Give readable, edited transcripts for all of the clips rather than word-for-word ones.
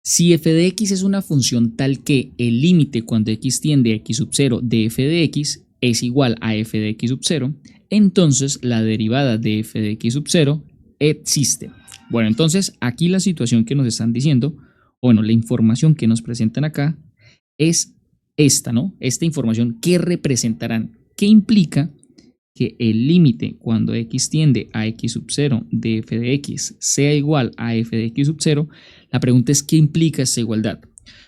Si f de x es una función tal que el límite cuando x tiende a x sub 0 de f de x es igual a f de x sub 0, entonces la derivada de f de x sub 0 existe. Bueno, entonces aquí la situación que nos están diciendo, bueno, la información que nos presentan acá es esta, ¿no? Esta información que representarán, que implica que el límite cuando x tiende a x sub 0 de f de x sea igual a f de x sub 0, la pregunta es ¿qué implica esta igualdad?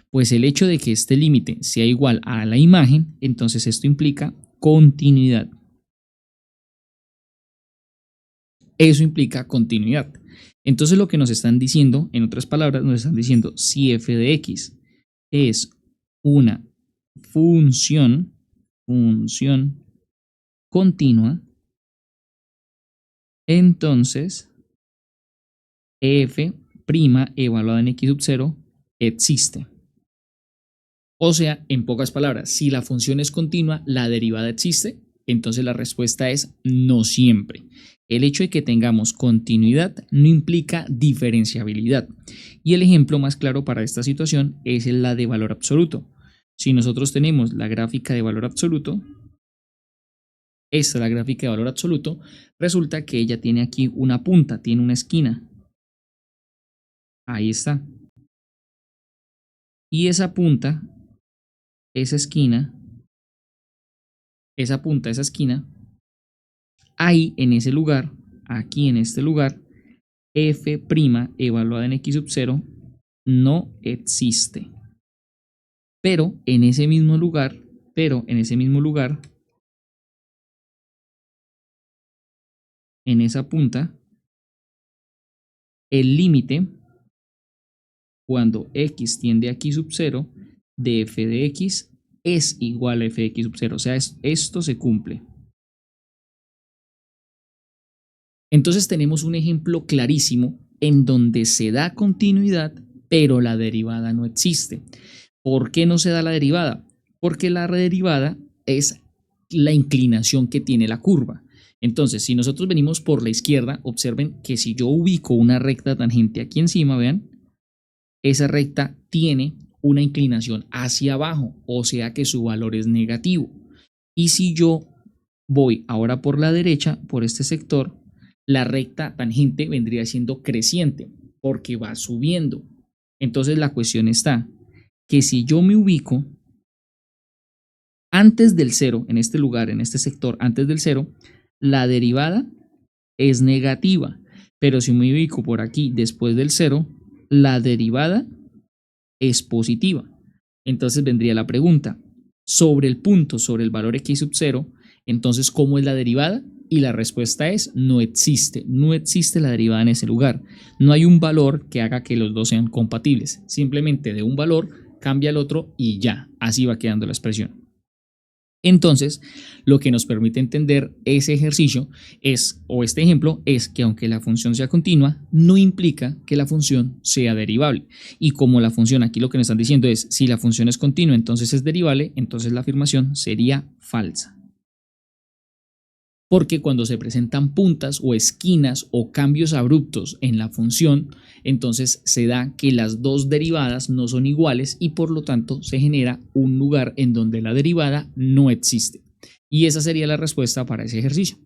Pues el hecho de que este límite sea igual a la imagen, entonces esto implica continuidad. Eso implica continuidad. Entonces lo que nos están diciendo, en otras palabras, nos están diciendo si f de x es una función continua, entonces f' evaluada en x sub 0 existe. O sea, en pocas palabras, si la función es continua, la derivada existe. Entonces la respuesta es no siempre. El hecho de que tengamos continuidad no implica diferenciabilidad. Y el ejemplo más claro para esta situación es la de valor absoluto. Si nosotros tenemos la gráfica de valor absoluto, esta es la gráfica de valor absoluto, resulta que ella tiene aquí una punta, tiene una esquina. Ahí está. Y esa punta, esa esquina, esa punta, esa esquina, ahí en ese lugar, aquí en este lugar, f' evaluada en x sub 0 no existe. Pero en ese mismo lugar, en esa punta, el límite cuando x tiende a x sub 0 de f de x es igual a f de x sub 0. O sea, esto se cumple. Entonces tenemos un ejemplo clarísimo en donde se da continuidad, pero la derivada no existe. ¿Por qué no se da la derivada? Porque la derivada es la inclinación que tiene la curva. Entonces, si nosotros venimos por la izquierda, observen que si yo ubico una recta tangente aquí encima, vean, esa recta tiene una inclinación hacia abajo, o sea que su valor es negativo. Y si yo voy ahora por la derecha, por este sector, la recta tangente vendría siendo creciente, porque va subiendo. Entonces la cuestión está que si yo me ubico antes del cero, en este lugar, en este sector, antes del cero, la derivada es negativa. Pero si me ubico por aquí después del cero, la derivada es positiva. Entonces vendría la pregunta, sobre el punto, sobre el valor x sub 0, entonces ¿cómo es la derivada? Y la respuesta es no existe la derivada en ese lugar. No hay un valor que haga que los dos sean compatibles. Simplemente de un valor cambia el otro y ya, así va quedando la expresión. Entonces, lo que nos permite entender ese ejercicio es, o este ejemplo, es que aunque la función sea continua, no implica que la función sea derivable. Y como la función, aquí lo que nos están diciendo es, si la función es continua, entonces es derivable, entonces la afirmación sería falsa. Porque cuando se presentan puntas o esquinas o cambios abruptos en la función, entonces se da que las dos derivadas no son iguales y por lo tanto se genera un lugar en donde la derivada no existe. Y esa sería la respuesta para ese ejercicio.